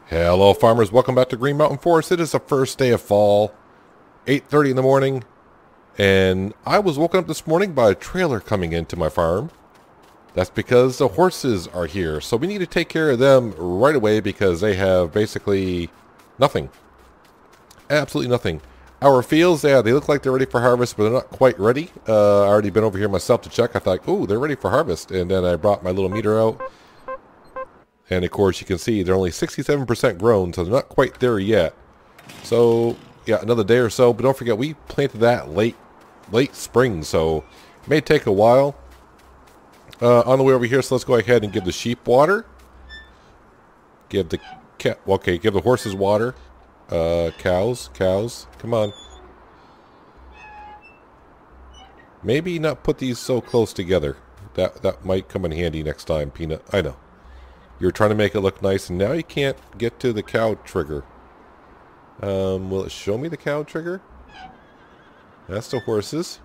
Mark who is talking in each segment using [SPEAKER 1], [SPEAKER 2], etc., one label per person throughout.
[SPEAKER 1] Hello farmers, welcome back to Green Mountain Forest. It is the first day of fall, 8:30 in the morning, and I was woken up this morning by a trailer coming into my farm. That's because the horses are here, so we need to take care of them right away because they have basically nothing. Absolutely nothing. Our fields, yeah, they look like they're ready for harvest, but they're not quite ready. I already been over here myself to check. I thought, ooh, they're ready for harvest, and then I brought my little meter out. And of course, you can see they're only 67% grown, so they're not quite there yet. So, yeah, another day or so. But don't forget, we planted that late spring, so it may take a while. On the way over here, so let's go ahead and give the sheep water. Give the give the horses water. Cows, come on. Maybe not put these so close together. That might come in handy next time, Peanut. I know. You're trying to make it look nice, and now you can't get to the cow trigger. Will it show me the cow trigger? That's the horses.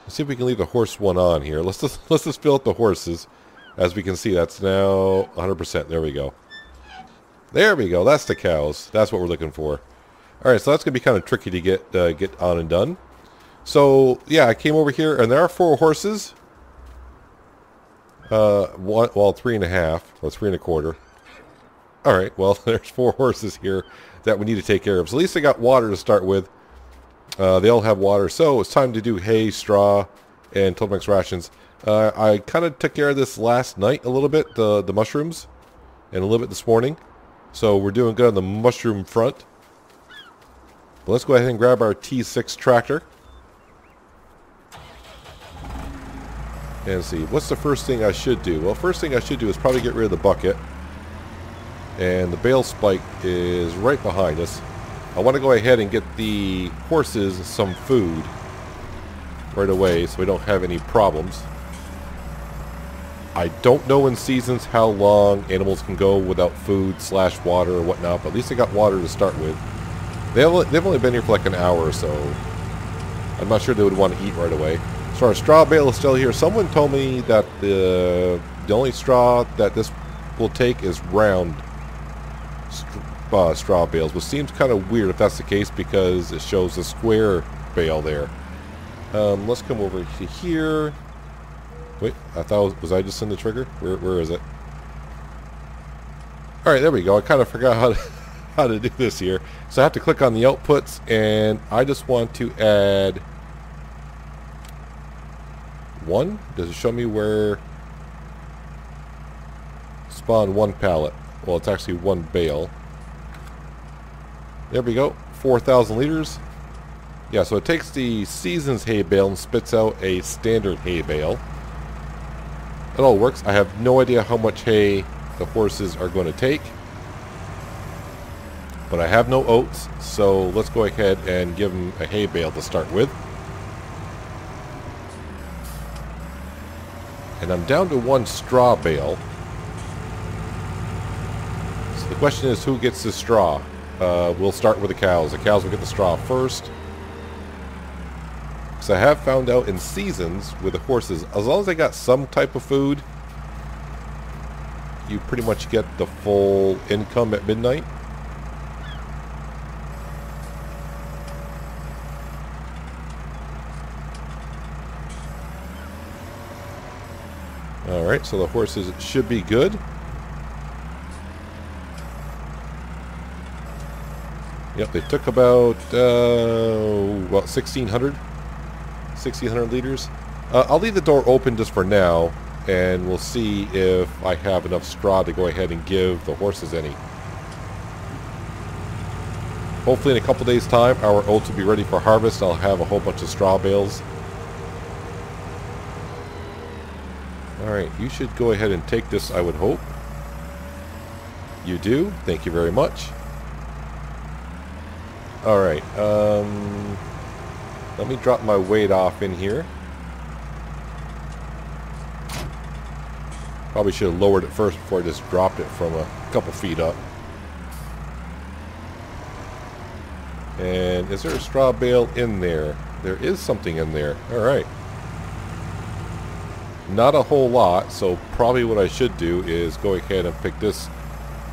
[SPEAKER 1] Let's see if we can leave the horse one on here. Let's just fill up the horses. As we can see, that's now 100%. There we go. There we go. That's the cows. That's what we're looking for. All right, so that's gonna be kind of tricky to get on and done. So, yeah, I came over here, and there are 4 horses. 3.5, or 3.25. Alright, well, there's 4 horses here that we need to take care of. So at least they got water to start with. They all have water, so it's time to do hay, straw, and Totalmax rations. I kind of took care of this last night a little bit, the mushrooms, and a little bit this morning. So we're doing good on the mushroom front. But let's go ahead and grab our T6 tractor. And see, what's the first thing I should do? Well, first thing I should do is probably get rid of the bucket. And the bale spike is right behind us. I want to go ahead and get the horses some food right away so we don't have any problems. I don't know in seasons how long animals can go without food / water or whatnot, but at least they got water to start with. They've only been here for like an hour or so. I'm not sure they would want to eat right away. So our straw bale is still here. Someone told me that the only straw that this will take is round straw bales, which seems kind of weird if that's the case because it shows a square bale there. Let's come over to here. Wait, I thought was I just in the trigger? Where is it? All right, there we go. I kind of forgot how to do this here. So I have to click on the outputs, and I just want to add 1? Does it show me where? Spawn 1 pallet. Well, it's actually 1 bale. There we go. 4,000 liters. Yeah, so it takes the season's hay bale and spits out a standard hay bale. It all works. I have no idea how much hay the horses are going to take. But I have no oats, so let's go ahead and give them a hay bale to start with. And I'm down to 1 straw bale. So the question is, who gets the straw? We'll start with the cows. The cows will get the straw first. Because I have found out in seasons with the horses, as long as they got some type of food, you pretty much get the full income at midnight. Alright, so the horses should be good. Yep, they took about 1,600 liters. I'll leave the door open just for now, and we'll see if I have enough straw to go ahead and give the horses any. Hopefully in a couple days' time, our oats will be ready for harvest. I'll have a whole bunch of straw bales. Alright, you should go ahead and take this, I would hope. You do. Thank you very much. Alright, let me drop my weight off in here. Probably should have lowered it first before I just dropped it from a couple feet up. And is there a straw bale in there? There is something in there. Alright. Not a whole lot, so probably what I should do is go ahead and pick this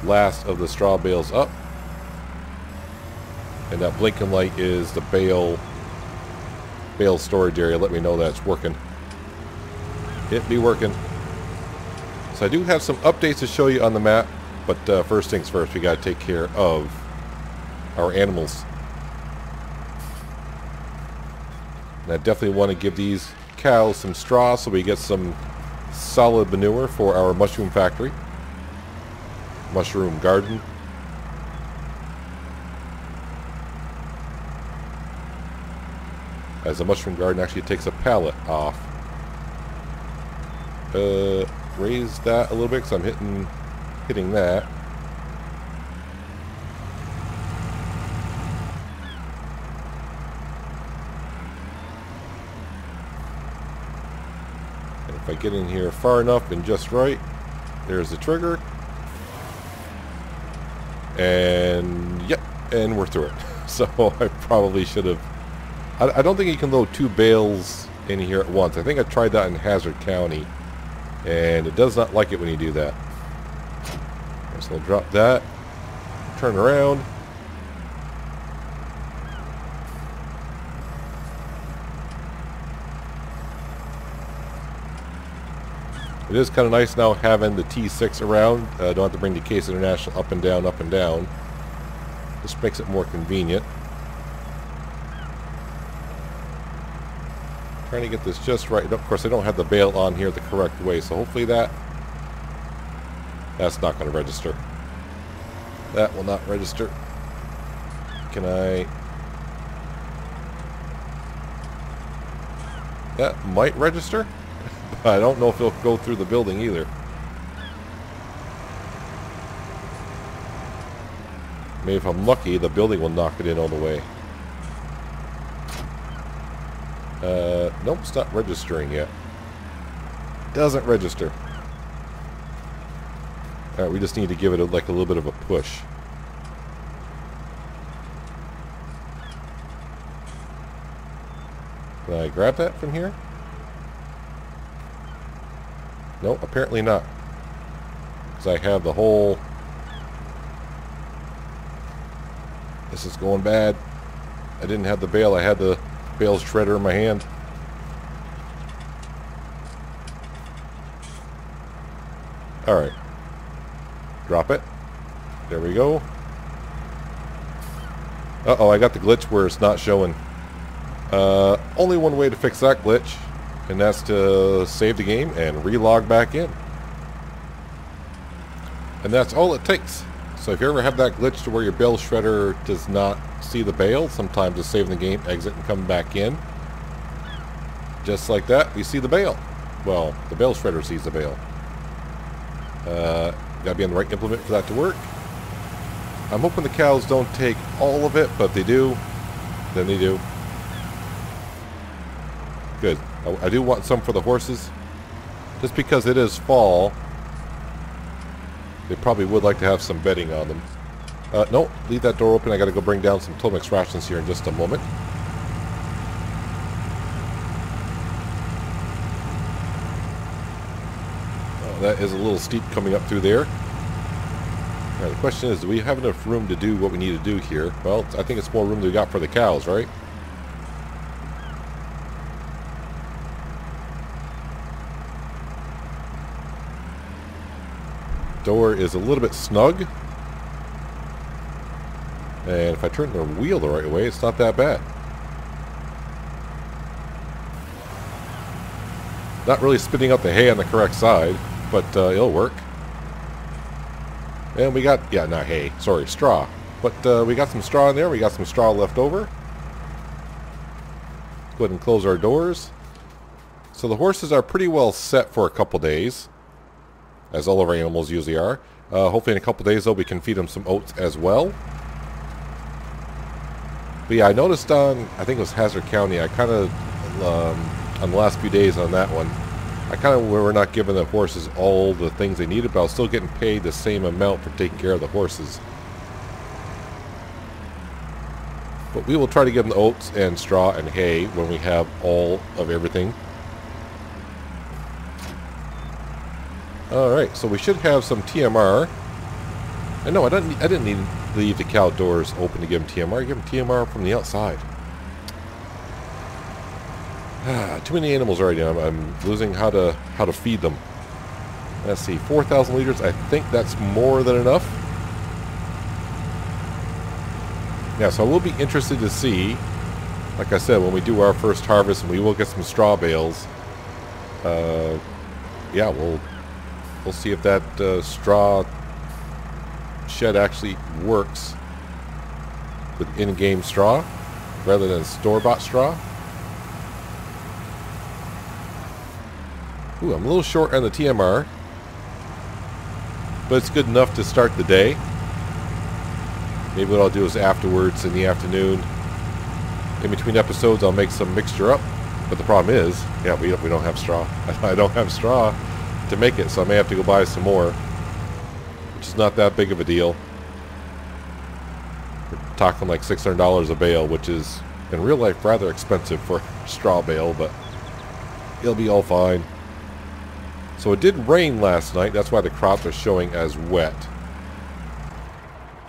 [SPEAKER 1] last of the straw bales up. And that blinking light is the bale storage area. Let me know that's working. It be working. So I do have some updates to show you on the map, but first things first, we got to take care of our animals. And I definitely want to give these cows some straw so we get some solid manure for our mushroom factory. Mushroom garden. As the mushroom garden actually takes a pallet off. Raise that a little bit because I'm hitting that. And if I get in here far enough and just right, there's the trigger. And yep, and we're through it. So I probably should have. I don't think you can load 2 bales in here at once. I think I tried that in Hazard County, and it does not like it when you do that. So I'll drop that, turn around. It is kind of nice now having the T6 around. Don't have to bring the Case International up and down, up and down. This makes it more convenient. Trying to get this just right. Of course, I don't have the bale on here the correct way, so hopefully that's not going to register. That will not register. Can I... That might register, but I don't know if it'll go through the building either. Maybe if I'm lucky, the building will knock it in all the way. Nope, it's not registering yet. Doesn't register. Alright, we just need to give it like a little bit of a push. Can I grab that from here? Nope, apparently not. Because I have the whole... This is going bad. I didn't have the bale, I had the bales shredder in my hand. Alright. Drop it. There we go. Uh-oh, I got the glitch where it's not showing. Only one way to fix that glitch, and that's to save the game and relog back in. And that's all it takes. So if you ever have that glitch to where your bale shredder does not see the bale, sometimes just saving the game, exit, and come back in. Just like that, we see the bale. Well, the bale shredder sees the bale. Gotta be on the right implement for that to work. I'm hoping the cows don't take all of it, but if they do, then they do. Good. I do want some for the horses. Just because it is fall, they probably would like to have some bedding on them. No, leave that door open. I gotta go bring down some Tomix rations here in just a moment. That is a little steep coming up through there. Alright, the question is, do we have enough room to do what we need to do here? Well, I think it's more room than we got for the cows, right? Door is a little bit snug. And if I turn the wheel the right way, it's not that bad. Not really spitting out the hay on the correct side, but it'll work. And we got, yeah, not hay, sorry, straw. But we got some straw in there, we got some straw left over. Let's go ahead and close our doors. So the horses are pretty well set for a couple days, as all of our animals usually are. Hopefully in a couple days, though, we can feed them some oats as well. But yeah, I noticed on, I think it was Hazard County, I kind of, on the last few days on that one, I kind of were not giving the horses all the things they needed, but I was still getting paid the same amount for taking care of the horses. But we will try to give them the oats and straw and hay when we have all of everything. Alright, so we should have some TMR. And no, I didn't need to leave the cow doors open to give them TMR. Give them TMR from the outside. Too many animals already. I'm losing how to feed them. Let's see, 4,000 liters. I think that's more than enough. Yeah, so I will be interested to see, like I said, when we do our first harvest, and we will get some straw bales. Yeah, we'll see if that straw shed actually works with in-game straw rather than store-bought straw. Ooh, I'm a little short on the TMR, but it's good enough to start the day. Maybe what I'll do is afterwards in the afternoon, in between episodes, I'll make some mixture up. But the problem is, yeah, we don't have straw. I don't have straw to make it, so I may have to go buy some more, which is not that big of a deal. We're talking like $600 a bale, which is in real life rather expensive for a straw bale, but it'll be all fine. So it did rain last night. That's why the crops are showing as wet.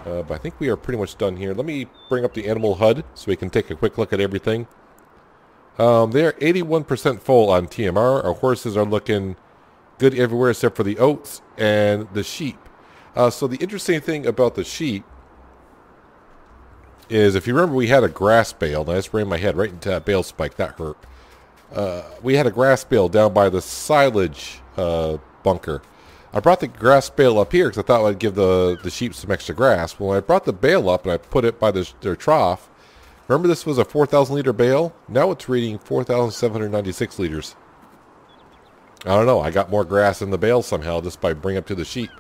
[SPEAKER 1] But I think we are pretty much done here. Let me bring up the animal HUD so we can take a quick look at everything. They're 81% full on TMR. Our horses are looking good everywhere except for the oats and the sheep. So the interesting thing about the sheep is, if you remember, we had a grass bale. And I just ran my head right into that bale spike. That hurt. We had a grass bale down by the silage bunker. I brought the grass bale up here because I thought I'd give the sheep some extra grass. Well, I brought the bale up and I put it by their trough. Remember, this was a 4,000 liter bale? Now it's reading 4,796 liters. I don't know. I got more grass in the bale somehow just by bringing it to the sheep.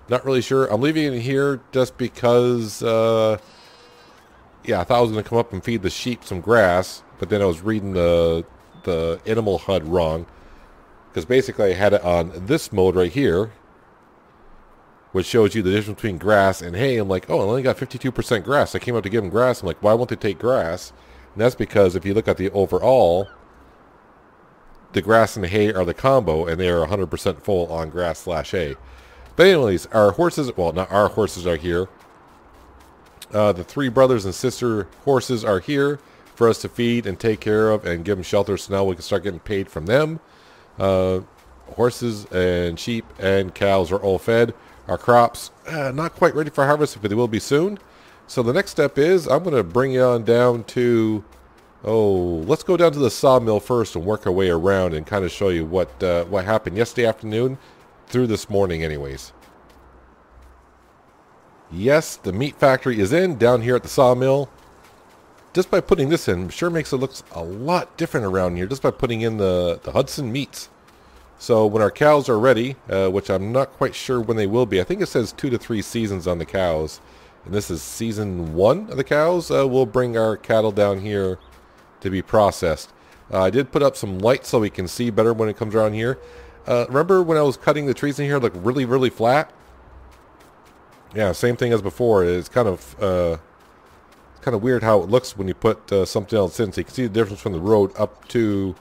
[SPEAKER 1] Not really sure. I'm leaving it here just because, yeah, I thought I was going to come up and feed the sheep some grass, but then I was reading the animal HUD wrong. Because basically I had it on this mode right here, which shows you the difference between grass and hay. I'm like, oh, I only got 52% grass. I came up to give them grass. I'm like, why won't they take grass? And that's because if you look at the overall, the grass and the hay are the combo, and they are 100% full on grass/hay. But anyways, our horses, well, not our horses are here. The three brothers and sister horses are here for us to feed and take care of and give them shelter, so now we can start getting paid from them. Horses and sheep and cows are all fed. Our crops, not quite ready for harvest, but they will be soon. So the next step is, I'm going to bring you on down to, let's go down to the sawmill first and work our way around and kind of show you what happened yesterday afternoon through this morning anyways. Yes, the meat factory is in down here at the sawmill. Just by putting this in, sure makes it look a lot different around here just by putting in the Hudson meats. So when our cows are ready, which I'm not quite sure when they will be, I think it says 2 to 3 seasons on the cows, and this is season 1 of the cows, we'll bring our cattle down here to be processed. I did put up some lights so we can see better when it comes around here. Remember when I was cutting the trees in here, look really, really flat? Yeah, same thing as before. It's kind of weird how it looks when you put something else in. So you can see the difference from the road up to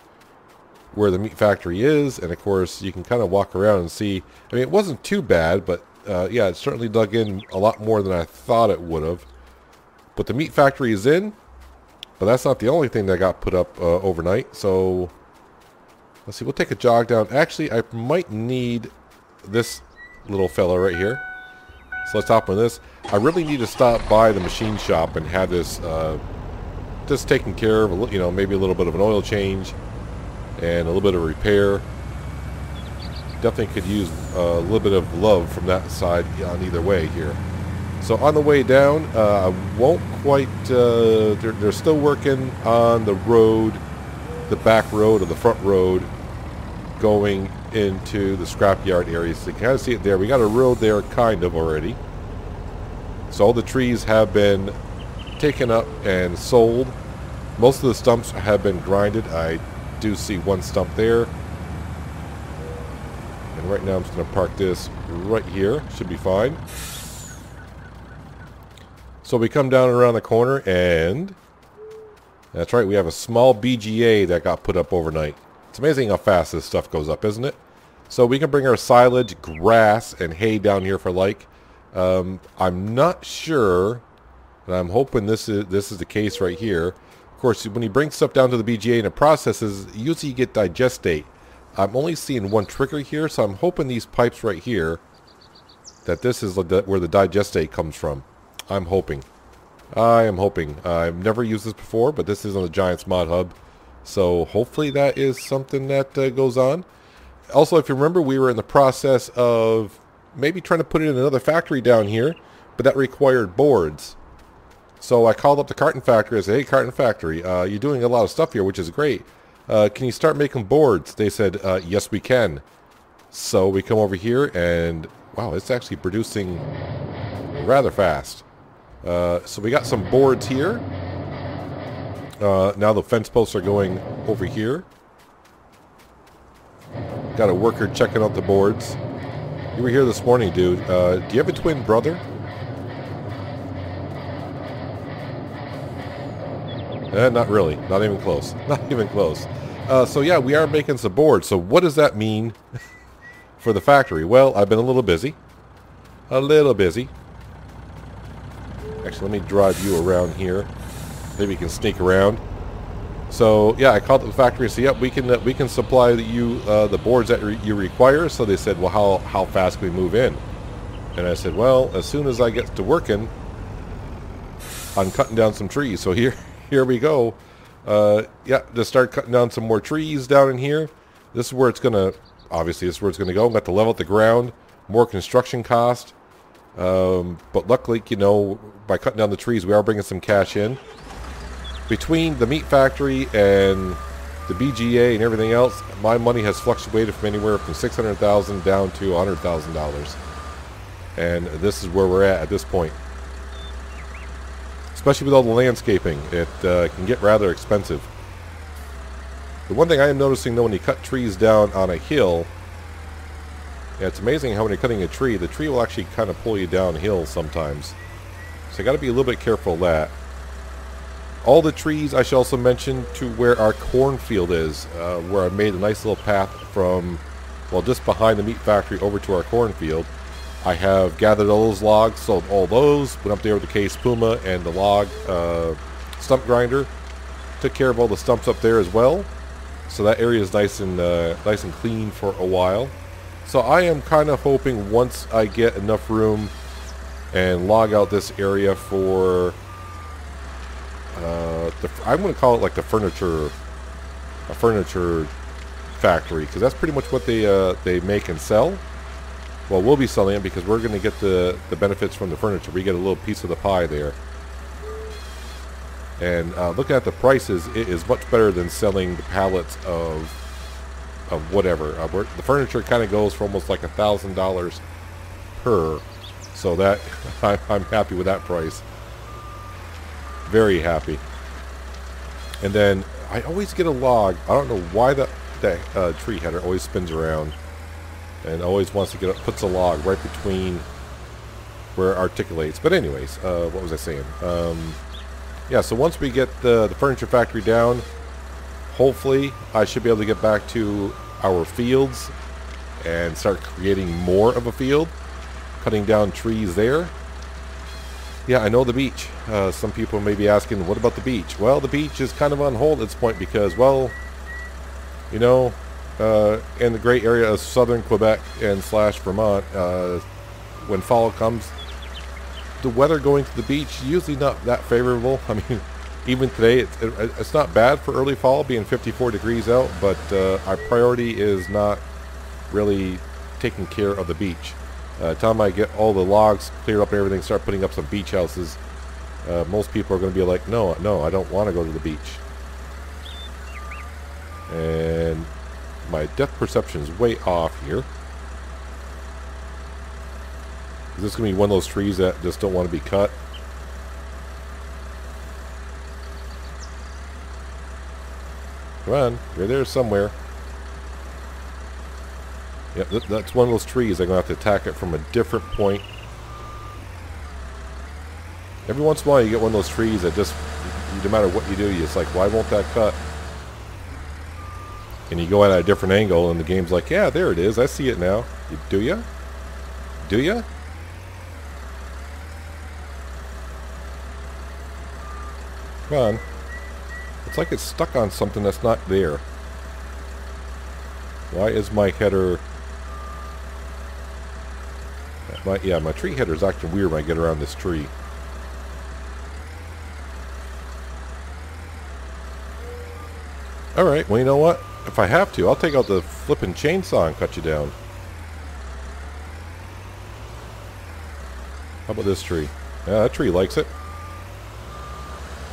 [SPEAKER 1] where the meat factory is, and of course you can kind of walk around and see. I mean, it wasn't too bad, but yeah, it certainly dug in a lot more than I thought it would have. But the meat factory is in, but that's not the only thing that got put up overnight. So let's see, we'll take a jog down. Actually, I might need this little fella right here. So let's hop on this. I really need to stop by the machine shop and have this just taken care of, you know, maybe a little bit of an oil change and a little bit of repair. Definitely could use a little bit of love from that side on either way here. So on the way down, I won't quite, they're still working on the road, the back road or the front road going into the scrapyard area. So you can kind of see it there. We got a road there kind of already. So all the trees have been taken up and sold. Most of the stumps have been grinded. I do see one stump there. And right now I'm just going to park this right here. Should be fine. So we come down around the corner and that's right, we have a small BGA that got put up overnight. It's amazing how fast this stuff goes up, isn't it? So we can bring our silage, grass, and hay down here for like. I'm not sure, and I'm hoping this is the case right here. Of course, when you bring stuff down to the BGA and it processes, usually you get digestate. I'm only seeing one trigger here, so I'm hoping these pipes right here, that this is where the digestate comes from. I'm hoping. I am hoping. I've never used this before, but this is on the Giants Mod Hub. So hopefully that is something that goes on. Also, if you remember, we were in the process of maybe trying to put it in another factory down here, but that required boards. So I called up the carton factory. I said, hey, carton factory, you're doing a lot of stuff here, which is great. Can you start making boards? They said, yes, we can. So we come over here, and wow, it's actually producing rather fast. So we got some boards here. Now the fence posts are going over here. Got a worker checking out the boards. You were here this morning, dude. Do you have a twin brother? Not really. Not even close. Not even close. So yeah, we are making some boards. So what does that mean for the factory? Well, I've been a little busy. A little busy. Actually, let me drive you around here. Maybe you can sneak around. So yeah, I called up the factory and said, yep, we can supply you the boards that you require. So they said, well, how fast can we move in? And I said, well, as soon as I get to working on cutting down some trees. So here we go. Yeah, just start cutting down some more trees down in here. This is where it's gonna, obviously, this is where it's gonna go. I'm going to level out the ground, more construction cost. But luckily, you know, by cutting down the trees, we are bringing some cash in. Between the meat factory and the BGA and everything else, my money has fluctuated from anywhere from $600,000 down to $100,000. And this is where we're at this point. Especially with all the landscaping, it can get rather expensive. The one thing I am noticing, though, when you cut trees down on a hill, yeah, it's amazing how when you're cutting a tree, the tree will actually kind of pull you downhill sometimes. So you got to be a little bit careful of that. All the trees, I should also mention, to where our cornfield is, where I made a nice little path from, well, just behind the meat factory over to our cornfield. I have gathered all those logs, sold all those, went up there with the Case Puma and the log stump grinder. Took care of all the stumps up there as well. So that area is nice and clean for a while. So I am kind of hoping once I get enough room and log out this area for, I'm going to call it like a furniture factory, because that's pretty much what they make and sell. Well, we'll be selling it because we're going to get the benefits from the furniture. We get a little piece of the pie there. And looking at the prices, it is much better than selling the pallets of whatever. The furniture kind of goes for almost like $1,000 per. So that I'm happy with that price. Very happy. And then I always get a log. I don't know why that tree header always spins around and always wants to get up, puts a log right between where it articulates. But anyways, what was I saying? Yeah, so once we get the furniture factory down, hopefully I should be able to get back to our fields and start creating more of a field, cutting down trees there. Yeah, I know the beach. Some people may be asking, what about the beach? Well, the beach is kind of on hold at this point because, well, you know, in the great area of southern Quebec and / Vermont, when fall comes, the weather going to the beach usually not that favorable. I mean, even today, it's not bad for early fall, being 54 degrees out, but our priority is not really taking care of the beach. Time I get all the logs cleared up and everything, start putting up some beach houses, most people are going to be like, no, I don't want to go to the beach. And my depth perception is way off here. Is this going to be one of those trees that just don't want to be cut? Come on, you're there somewhere. Yep, that's one of those trees. I'm going to have to attack it from a different point. Every once in a while you get one of those trees that just, no matter what you do, it's like, why won't that cut? and you go at a different angle, and the game's like, yeah, there it is. I see it now. Do ya? Do ya? Come on. It's like it's stuck on something that's not there. Why is my header... my tree header is acting weird when I get around this tree. Alright, well, you know what? If I have to, I'll take out the flippin' chainsaw and cut you down. How about this tree? Yeah, that tree likes it.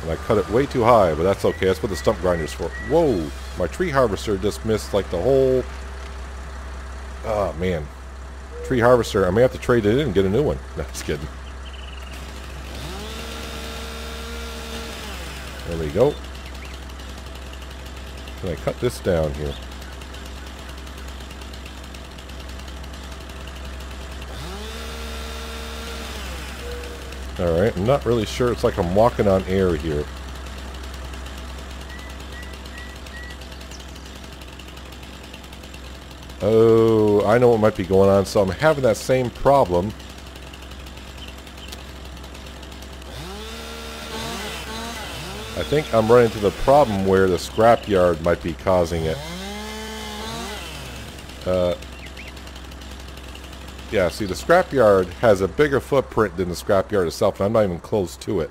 [SPEAKER 1] And I cut it way too high, but that's okay. That's what the stump grinder's for. Whoa! My tree harvester just missed like the whole... Oh, man. Tree harvester. I may have to trade it in and get a new one. No, just kidding. There we go. Can I cut this down here? Alright, I'm not really sure. It's like I'm walking on air here. Oh, I know what might be going on. So I'm having that same problem. I think I'm running into the problem where the scrapyard might be causing it. Yeah, see, the scrapyard has a bigger footprint than the scrapyard itself, and I'm not even close to it.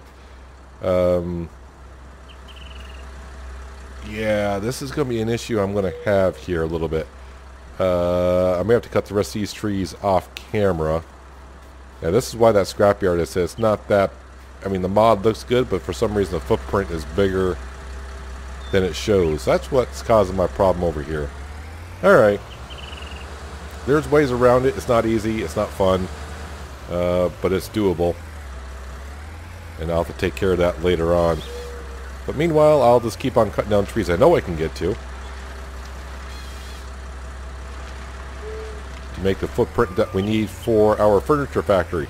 [SPEAKER 1] Yeah, this is going to be an issue I'm going to have here a little bit. I may have to cut the rest of these trees off camera. Yeah, this is why that scrapyard is. It's not that... I mean, the mod looks good, but for some reason the footprint is bigger than it shows. That's what's causing my problem over here. Alright. There's ways around it. It's not easy. It's not fun. But it's doable. And I'll have to take care of that later on. But meanwhile, I'll just keep on cutting down trees I know I can get to make the footprint that we need for our furniture factory.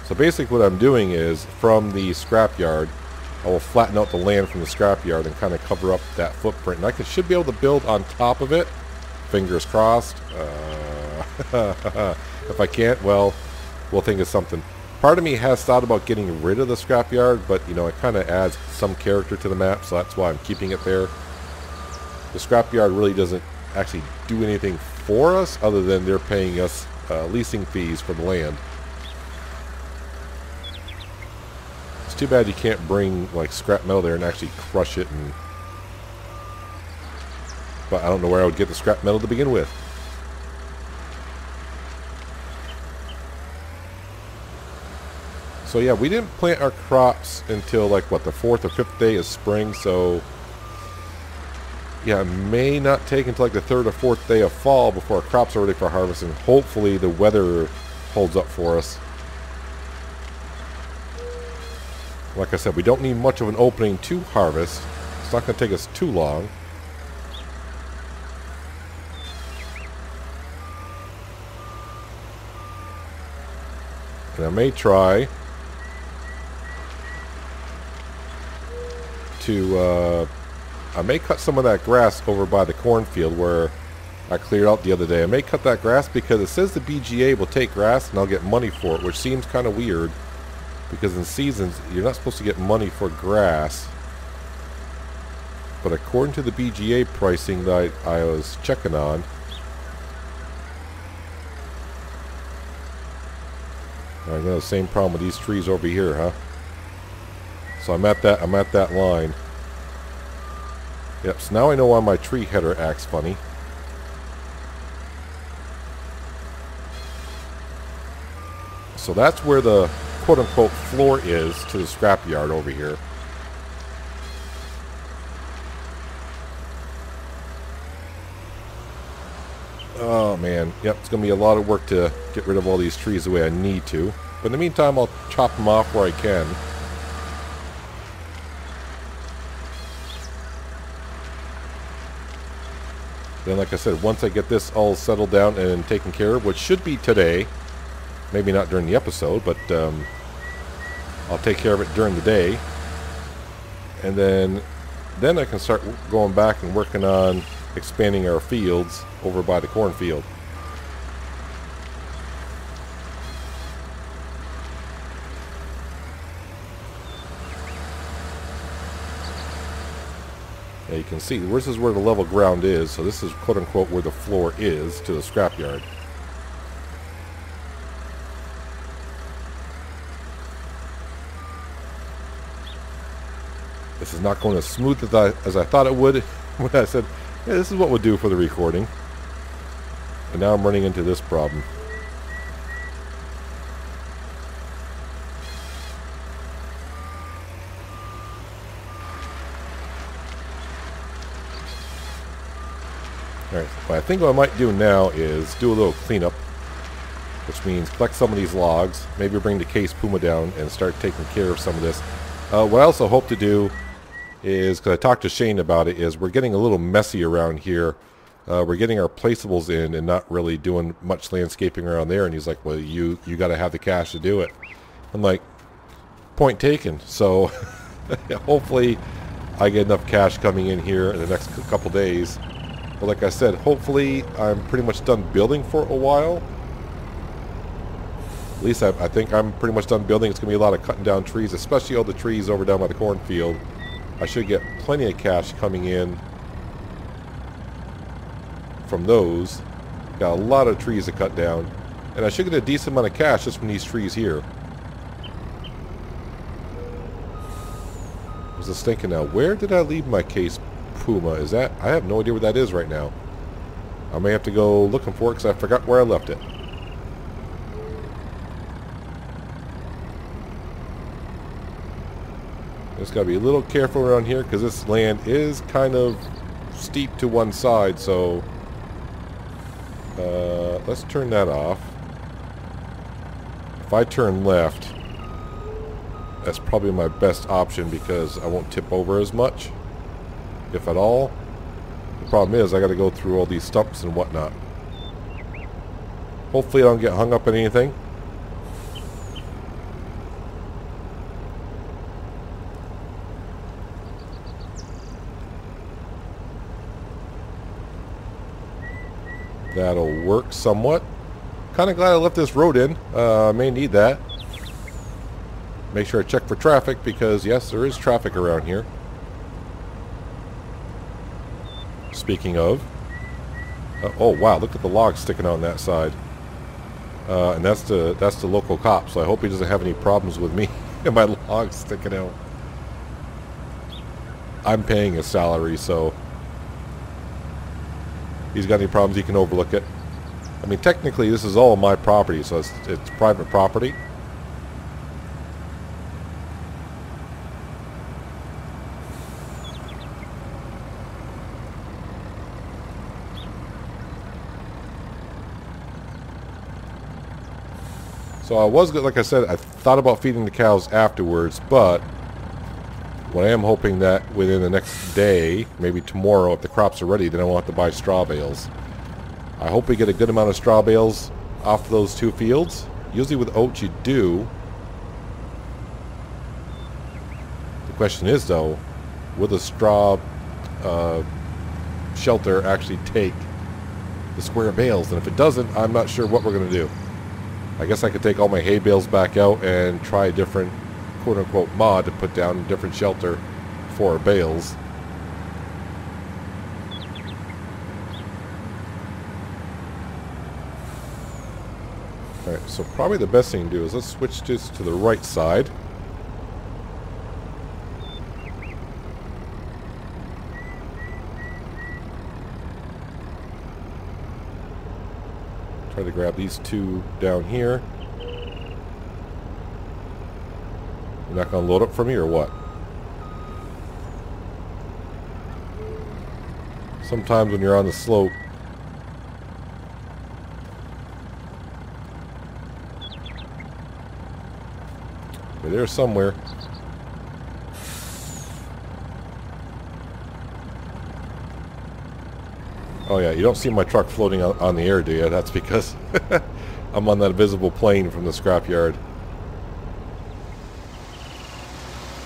[SPEAKER 1] So basically what I'm doing is, from the scrapyard, I will flatten out the land from the scrapyard and kind of cover up that footprint. And I should be able to build on top of it. Fingers crossed. If I can't, well, we'll think of something. Part of me has thought about getting rid of the scrapyard, but, you know, it kind of adds some character to the map, so that's why I'm keeping it there. The scrapyard really doesn't actually do anything for us, other than they're paying us leasing fees for the land. It's too bad you can't bring like scrap metal there and actually crush it, and but I don't know where I would get the scrap metal to begin with. So yeah, we didn't plant our crops until like what, the 4th or 5th day of spring, so yeah, it may not take until like the 3rd or 4th day of fall before our crops are ready for harvest, and hopefully the weather holds up for us. Like I said, we don't need much of an opening to harvest. It's not going to take us too long. And I may try to, I may cut some of that grass over by the cornfield where I cleared out the other day. I may cut that grass because it says the BGA will take grass and I'll get money for it, which seems kind of weird. Because in seasons, you're not supposed to get money for grass. But according to the BGA pricing that I was checking on, I'm gonna have the same problem with these trees over here, huh? So I'm at that line. Yep, so now I know why my tree header acts funny. So that's where the quote-unquote floor is to the scrapyard over here. Oh man, yep, it's going to be a lot of work to get rid of all these trees the way I need to. But in the meantime, I'll chop them off where I can. Then, like I said, once I get this all settled down and taken care of, which should be today, maybe not during the episode, but I'll take care of it during the day. And then then I can start going back and working on expanding our fields over by the cornfield. Now you can see this is where the level ground is, so this is quote-unquote where the floor is to the scrapyard. This is not going as smooth as I thought it would when I said, yeah, this is what we'll do for the recording. And now I'm running into this problem. Alright, what I think what I might do now is do a little cleanup, which means collect some of these logs, maybe bring the Case Puma down and start taking care of some of this. What I also hope to do is, because I talked to Shane about it, is we're getting a little messy around here. We're getting our placeables in and not really doing much landscaping around there. And he's like, well, you got to have the cash to do it. I'm like, point taken. So hopefully I get enough cash coming in here in the next couple days. But like I said, hopefully I'm pretty much done building for a while. At least I think I'm pretty much done building. It's going to be a lot of cutting down trees, especially all the trees over down by the cornfield. I should get plenty of cash coming in from those. Got a lot of trees to cut down. And I should get a decent amount of cash just from these trees here. I was just thinking now, where did I leave my Case Puma? Is that? I have no idea where that is right now. I may have to go looking for it because I forgot where I left it. Just got to be a little careful around here because this land is kind of steep to one side, so let's turn that off. If I turn left, that's probably my best option because I won't tip over as much, if at all. The problem is I got to go through all these stumps and whatnot. Hopefully I don't get hung up in anything. That'll work somewhat. Kind of glad I left this road in. I may need that. Make sure I check for traffic because yes, there is traffic around here. Speaking of, oh wow, look at the logs sticking out on that side. And that's the local cop. So I hope he doesn't have any problems with me and my logs sticking out. I'm paying his salary, so he's got any problems, he can overlook it. I mean, technically, this is all my property, so it's private property. So I was, like I said, I thought about feeding the cows afterwards, but what I am hoping that within the next day, maybe tomorrow, if the crops are ready, then I won't have to buy straw bales. I hope we get a good amount of straw bales off those two fields. Usually with oats you do. The question is though, will the straw shelter actually take the square bales? And if it doesn't, I'm not sure what we're going to do. I guess I could take all my hay bales back out and try a different quote-unquote mod to put down a different shelter for our bales. Alright, so probably the best thing to do is let's switch this to the right side. Try to grab these two down here. You're not going to load up for me or what? Sometimes when you're on the slope, they're there somewhere. Oh yeah, you don't see my truck floating on the air, do you? That's because I'm on that visible plane from the scrapyard.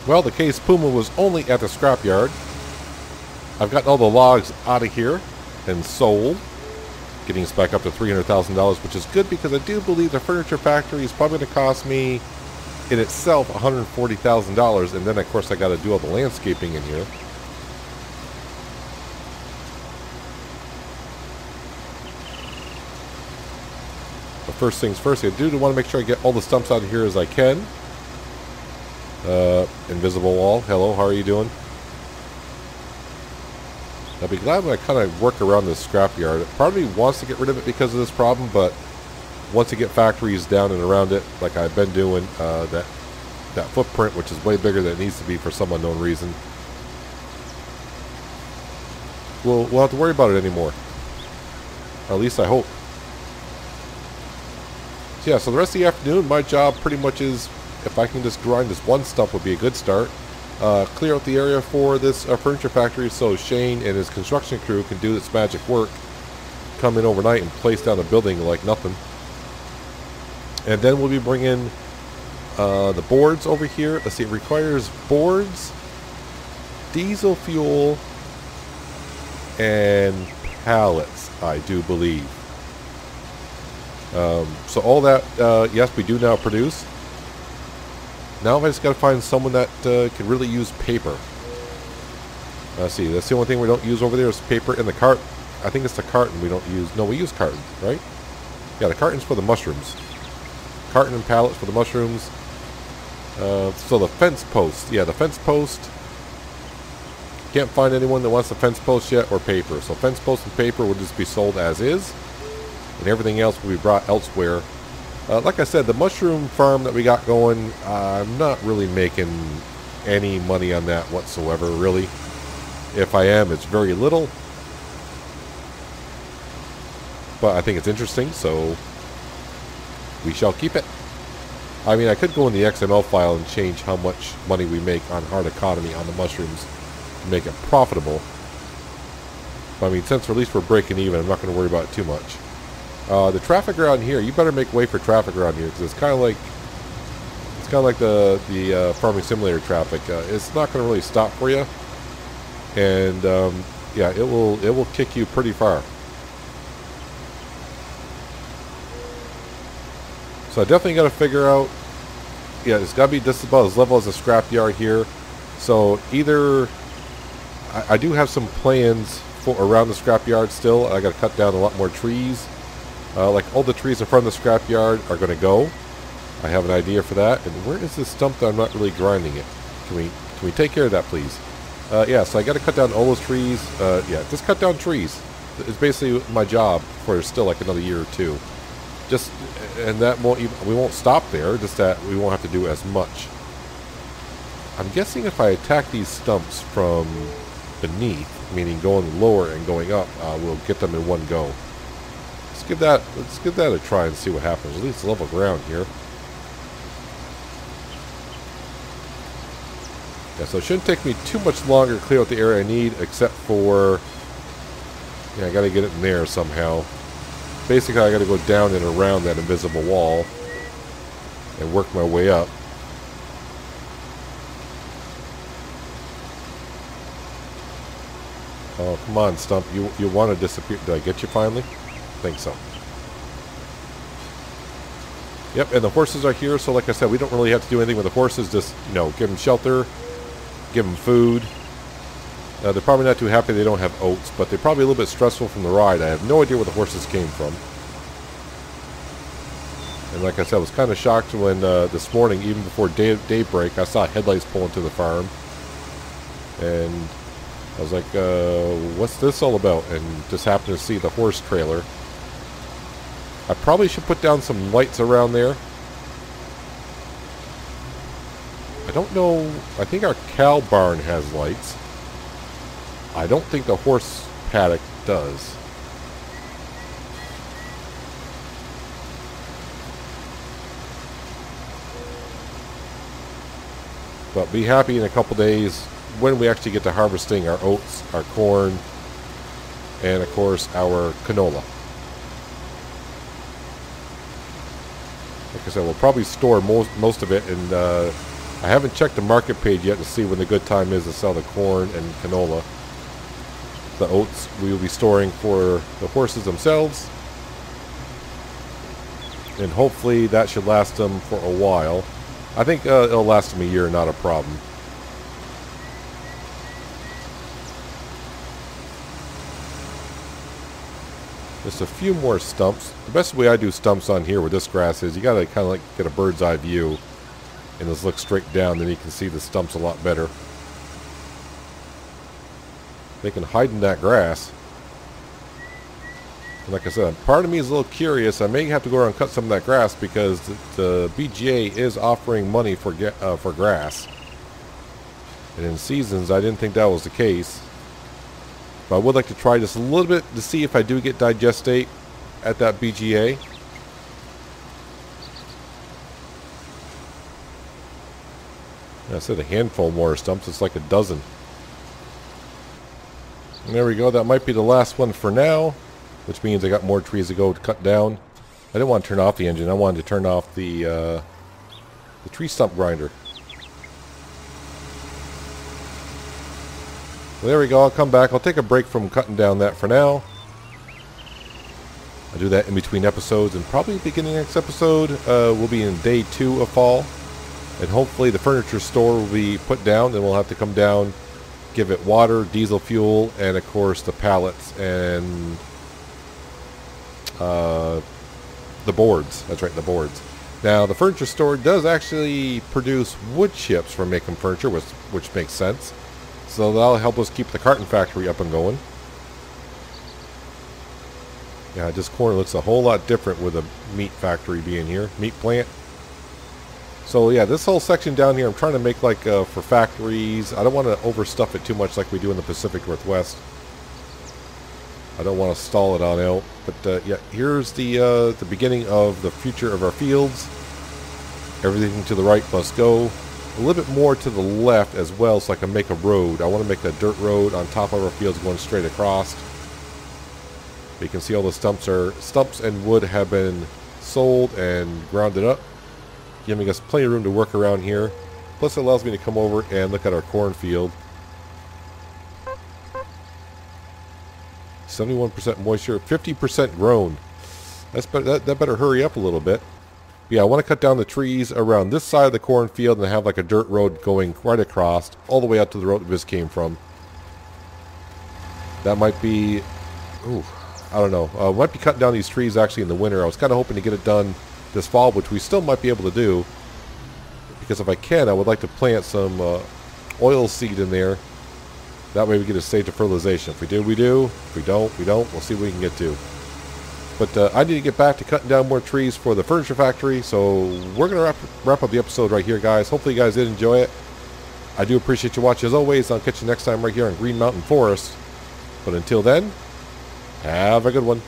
[SPEAKER 1] Well, the Case Puma was only at the scrapyard I've gotten all the logs out of here and sold, getting us back up to $300,000, which is good because I do believe the furniture factory is probably going to cost me in itself $140,000, and then of course I got to do all the landscaping in here. But first things first, I do want to make sure I get all the stumps out of here as I can. Invisible wall, hello, how are you doing? I'll be glad when I kind of work around this scrapyard. Part of me wants to get rid of it because of this problem, but once you get factories down and around it, like I've been doing, that footprint, which is way bigger than it needs to be for some unknown reason, we'll have to worry about it anymore. Or at least I hope. So yeah, so the rest of the afternoon, my job pretty much is, if I can just grind this one stump would be a good start. Clear out the area for this furniture factory so Shane and his construction crew can do this magic work. Come in overnight and place down a building like nothing. And then we'll be bringing the boards over here. Let's see, it requires boards, diesel fuel, and pallets, I do believe. So all that, yes, we do now produce. Now I just got to find someone that can really use paper. Let's see, that's the only thing we don't use over there is paper in the cart. I think it's the carton we don't use. No, we use carton, right? Yeah, the carton's for the mushrooms. Carton and pallets for the mushrooms. So the fence post. Yeah, the fence post. Can't find anyone that wants the fence post yet, or paper. So fence post and paper will just be sold as is. And everything else will be brought elsewhere. Like I said, the mushroom farm that we got going, I'm not really making any money on that whatsoever, really. If I am, it's very little. But I think it's interesting, so we shall keep it. I mean, I could go in the XML file and change how much money we make on hard economy on the mushrooms to make it profitable. But I mean, since at least we're breaking even, I'm not going to worry about it too much. The traffic around here, you better make way for traffic around here, because it's kind of like the farming simulator traffic. It's not going to really stop for you, and yeah, it will kick you pretty far. So I definitely got to figure out. Yeah, it's got to be just about as level as a scrapyard here. So either I do have some plans for around the scrapyard still. I got to cut down a lot more trees. Like all the trees in front of the scrapyard are going to go. I have an idea for that. And where is this stump that I'm not really grinding it? Can we take care of that, please? Yeah, so I got to cut down all those trees. Yeah, just cut down trees. It's basically my job for still like another year or two. Just, and that won't even, we won't stop there. Just that we won't have to do as much. I'm guessing if I attack these stumps from beneath, meaning going lower and going up, we'll get them in one go. Let's give that a try and see what happens. At least level ground here. Yeah, so it shouldn't take me too much longer to clear out the area I need, except for, yeah, I got to get it in there somehow. Basically, I got to go down and around that invisible wall and work my way up. Oh, come on, Stump. You want to disappear. Did I get you finally? I think so. Yep, and the horses are here, so like I said, we don't really have to do anything with the horses. Just, you know, give them shelter, give them food. They're probably not too happy they don't have oats, but they're probably a little bit stressful from the ride. I have no idea where the horses came from. And like I said, I was kind of shocked when this morning, even before daybreak, I saw headlights pull into the farm. And I was like, what's this all about? And just happened to see the horse trailer. I probably should put down some lights around there. I don't know. I think our cow barn has lights. I don't think the horse paddock does. But be happy in a couple days when we actually get to harvesting our oats, our corn, and of course our canola. Like I said, we'll probably store most of it, and I haven't checked the market page yet to see when the good time is to sell the corn and canola. the oats we will be storing for the horses themselves. And hopefully that should last them for a while. I think it'll last them a year, not a problem. Just a few more stumps. The best way I do stumps on here with this grass is you gotta kind of like get a bird's eye view and just look straight down, then you can see the stumps a lot better. They can hide in that grass. And like I said, part of me is a little curious. I may have to go around and cut some of that grass because the BGA is offering money for grass. And in seasons, I didn't think that was the case. But I would like to try just a little bit to see if I do get digestate at that BGA. I said a handful more stumps. It's like a dozen. And there we go. That might be the last one for now, which means I got more trees to go to cut down. I didn't want to turn off the engine. I wanted to turn off the tree stump grinder. Well, there we go. I'll come back. I'll take a break from cutting down that for now. I'll do that in between episodes, and probably beginning next episode will be in day 2 of fall. And hopefully the furniture store will be put down, and we'll have to come down, give it water, diesel fuel, and of course the pallets and the boards. That's right, the boards. Now the furniture store does actually produce wood chips for making furniture, which makes sense. So that'll help us keep the carton factory up and going. Yeah, this corner looks a whole lot different with a meat factory being here, meat plant. So yeah, this whole section down here I'm trying to make like for factories. I don't want to overstuff it too much like we do in the Pacific Northwest. I don't want to stall it on out. But yeah, here's the beginning of the future of our fields. Everything to the right must go. A little bit more to the left as well so I can make a road. I want to make a dirt road on top of our fields going straight across. You can see all the stumps and wood have been sold and grounded up, giving us plenty of room to work around here. Plus it allows me to come over and look at our cornfield. 71% moisture, 50% grown. That better hurry up a little bit. Yeah, I want to cut down the trees around this side of the cornfield and have like a dirt road going right across, all the way out to the road that this came from. That might be... Ooh, I don't know. Might be cutting down these trees actually in the winter. I was kind of hoping to get it done this fall, which we still might be able to do. Because if I can, I would like to plant some oil seed in there. That way we get a stage of fertilization. If we do, we do. If we don't, we don't. We'll see what we can get to. But I need to get back to cutting down more trees for the furniture factory. So we're going to wrap up the episode right here, guys. Hopefully you guys did enjoy it. I do appreciate you watching as always. I'll catch you next time right here on Green Mountain Forest. But until then, have a good one.